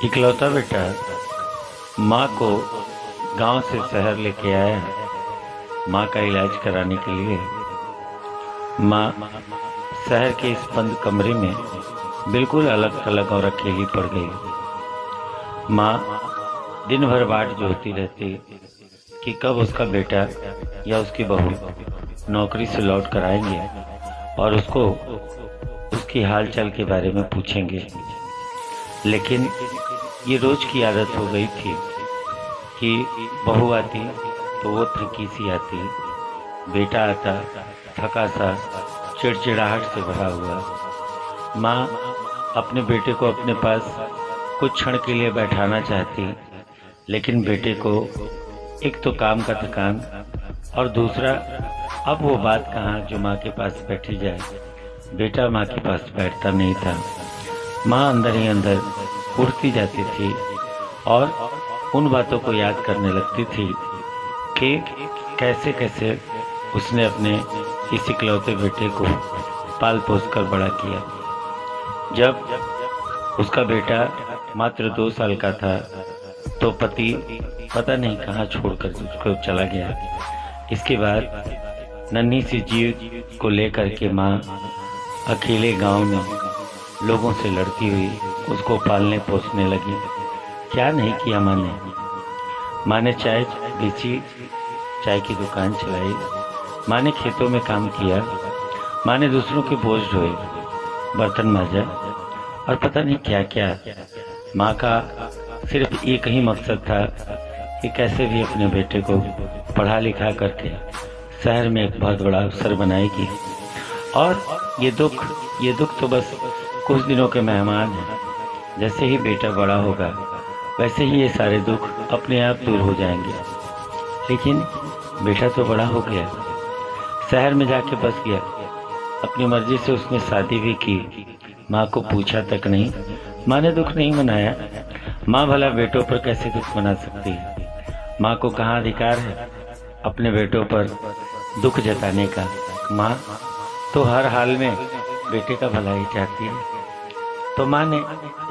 इकलौता बेटा माँ को गांव से शहर लेके आया माँ का इलाज कराने के लिए। माँ शहर के इस बंद कमरे में बिल्कुल अलग थलग और अकेली पड़ गई। माँ दिन भर बाट जोहती रहती कि कब उसका बेटा या उसकी बहू नौकरी से लौट कर आएंगे और उसको उसकी हालचाल के बारे में पूछेंगे। लेकिन ये रोज की आदत हो गई थी कि बहू आती तो वो थकी सी आती, बेटा आता थका सा चिड़चिड़ाहट से भरा हुआ। माँ अपने बेटे को अपने पास कुछ क्षण के लिए बैठाना चाहती, लेकिन बेटे को एक तो काम का थकान और दूसरा अब वो बात कहाँ जो माँ के पास बैठी जाए। बेटा माँ के पास बैठता नहीं था। माँ अंदर ही अंदर उठती जाती थी और उन बातों को याद करने लगती थी कि कैसे कैसे उसने अपने इस इकलौते बेटे को पाल पोस कर बड़ा किया। जब उसका बेटा मात्र 2 साल का था तो पति पता नहीं कहाँ छोड़कर उसको चला गया। इसके बाद नन्ही सी जीव को लेकर के माँ अकेले गांव में लोगों से लड़ती हुई उसको पालने पोसने लगी। क्या नहीं किया माँ ने चाय बेची, चाय की दुकान चलाई, माँ ने खेतों में काम किया, माँ ने दूसरों के बोझ ढोए, बर्तन मांजा और पता नहीं क्या क्या। माँ का सिर्फ एक ही मकसद था कि कैसे भी अपने बेटे को पढ़ा लिखा करके शहर में एक बहुत बड़ा अफसर बनाएगी। और ये दुख तो बस कुछ दिनों के मेहमान हैं। जैसे ही बेटा बड़ा होगा वैसे ही ये सारे दुख अपने आप दूर हो जाएंगे। लेकिन बेटा तो बड़ा हो गया, शहर में जाके बस गया, अपनी मर्जी से उसने शादी भी की, माँ को पूछा तक नहीं। माँ ने दुख नहीं मनाया। माँ भला बेटों पर कैसे दुख मना सकती है? माँ को कहाँ अधिकार है अपने बेटों पर दुख जताने का? माँ तो हर हाल में बेटे का भला ही चाहती है। तो माँ ने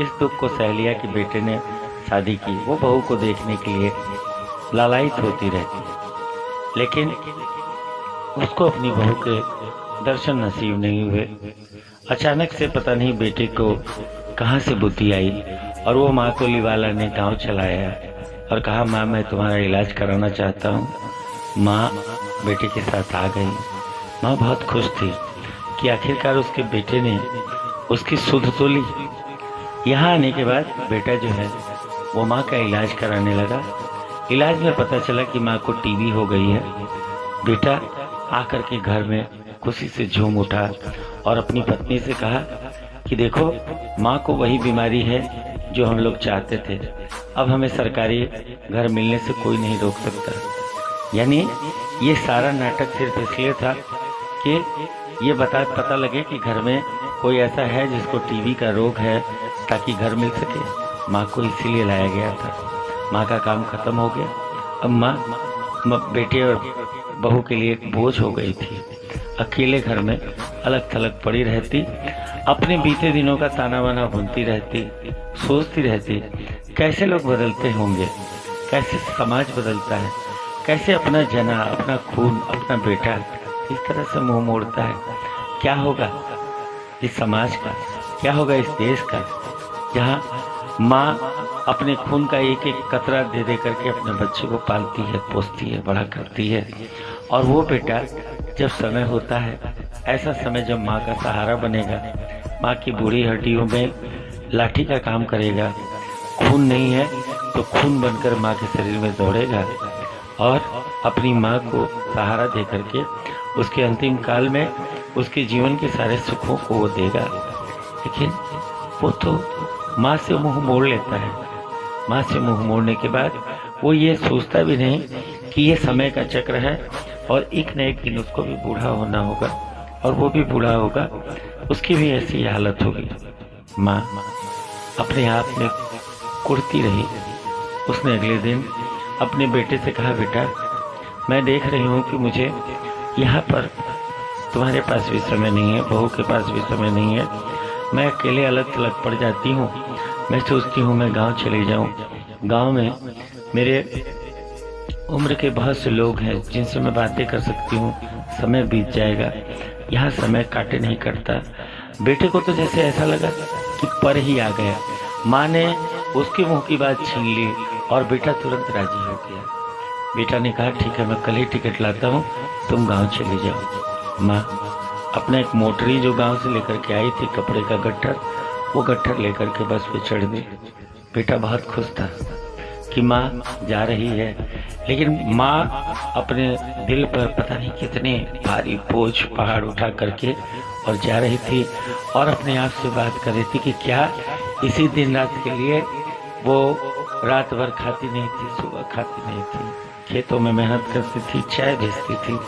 इस दुख को सह लिया कि बेटे ने शादी की। वो बहू को देखने के लिए लालायित होती रहती, लेकिन उसको अपनी बहू के दर्शन नसीब नहीं हुए। अचानक से पता नहीं बेटे को कहाँ से बुद्धि आई और वो माँ को लिवाला ने गांव चलाया और कहा, माँ मैं तुम्हारा इलाज कराना चाहता हूँ। माँ बेटे के साथ आ गई। माँ बहुत खुश थी कि आखिरकार उसके बेटे ने उसकी सुध तो ली। यहाँ आने के बाद बेटा जो है वो माँ का इलाज कराने लगा। इलाज में पता चला कि माँ को टीबी हो गई है। बेटा आकर के घर में खुशी से झूम उठा और अपनी पत्नी से कहा कि देखो माँ को वही बीमारी है जो हम लोग चाहते थे। अब हमें सरकारी घर मिलने से कोई नहीं रोक सकता। यानी ये सारा नाटक सिर्फ इसलिए था कि ये पता लगे कि घर में कोई ऐसा है जिसको टीबी का रोग है ताकि घर मिल सके। माँ को इसीलिए लाया गया था। माँ का काम खत्म हो गया। अब माँ बेटे और बहू के लिए एक बोझ हो गई थी। अकेले घर में अलग थलग पड़ी रहती, अपने बीते दिनों का ताना बाना बुनती रहती, सोचती रहती कैसे लोग बदलते होंगे, कैसे समाज बदलता है, कैसे अपना जना, अपना खून, अपना बेटा इस तरह से मुंह मोड़ता है। क्या होगा इस समाज का, क्या होगा इस देश का, जहाँ माँ अपने खून का एक एक कतरा दे दे करके अपने बच्चे को पालती है, पोसती है, बड़ा करती है। और वो बेटा जब समय होता है, ऐसा समय जब माँ का सहारा बनेगा, माँ की बूढ़ी हड्डियों में लाठी का काम करेगा, खून नहीं है तो खून बनकर माँ के शरीर में दौड़ेगा और अपनी माँ को सहारा दे करके उसके अंतिम काल में उसके जीवन के सारे सुखों को वो देगा। लेकिन वो तो माँ से मुंह मोड़ लेता है। माँ से मुंह मोड़ने के बाद वो ये सोचता भी नहीं कि ये समय का चक्र है और एक न एक दिन उसको भी बूढ़ा होना होगा और वो भी बूढ़ा होगा, उसकी भी ऐसी हालत होगी। माँ अपने आप में कुढ़ती रही। उसने अगले दिन अपने बेटे से कहा, बेटा मैं देख रही हूँ कि मुझे यहाँ पर तुम्हारे पास भी समय नहीं है, बहू के पास भी समय नहीं है, मैं अकेले अलग थलग पड़ जाती हूँ। मैं सोचती हूँ मैं गांव चले जाऊं। गांव में मेरे उम्र के बहुत से लोग हैं जिनसे मैं बातें कर सकती हूँ, समय बीत जाएगा। यहाँ समय काटे नहीं करता। बेटे को तो जैसे ऐसा लगा कि पर ही आ गया। माँ ने उसके मुंह की बात छीन ली और बेटा तुरंत राजी हो गया। बेटा ने कहा ठीक है, मैं कल ही टिकट लाता हूँ, तुम गांव चले जाओ। माँ अपना एक मोटरी जो गांव से लेकर के आई थी, कपड़े का गट्ठर, वो गट्ठर लेकर के बस पे चढ़ दी। बेटा बहुत खुश था कि माँ जा रही है, लेकिन माँ अपने दिल पर पता नहीं कितने भारी बोझ पहाड़ उठा करके और जा रही थी और अपने आप से बात कर रही थी कि क्या इसी दिन रात के लिए वो रात भर खाती नहीं थी, सुबह खाती नहीं थी, खेतों में मेहनत करती थी, चाय बेचती थी,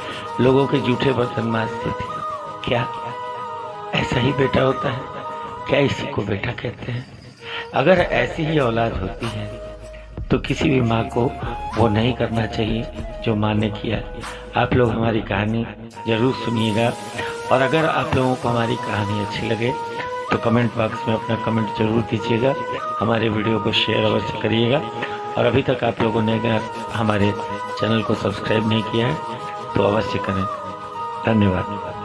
लोगों के जूठे बर्तन मांजती थी। क्या ऐसा ही बेटा होता है? क्या इसी को बेटा कहते हैं? अगर ऐसी ही औलाद होती है तो किसी भी माँ को वो नहीं करना चाहिए जो माँ ने किया। आप लोग हमारी कहानी जरूर सुनिएगा, और अगर आप लोगों को हमारी कहानी अच्छी लगे तो कमेंट बॉक्स में अपना कमेंट जरूर दीजिएगा। हमारे वीडियो को शेयर अवश्य करिएगा, और अभी तक आप लोगों ने अगर हमारे चैनल को सब्सक्राइब नहीं किया है तो अवश्य करें। धन्यवाद।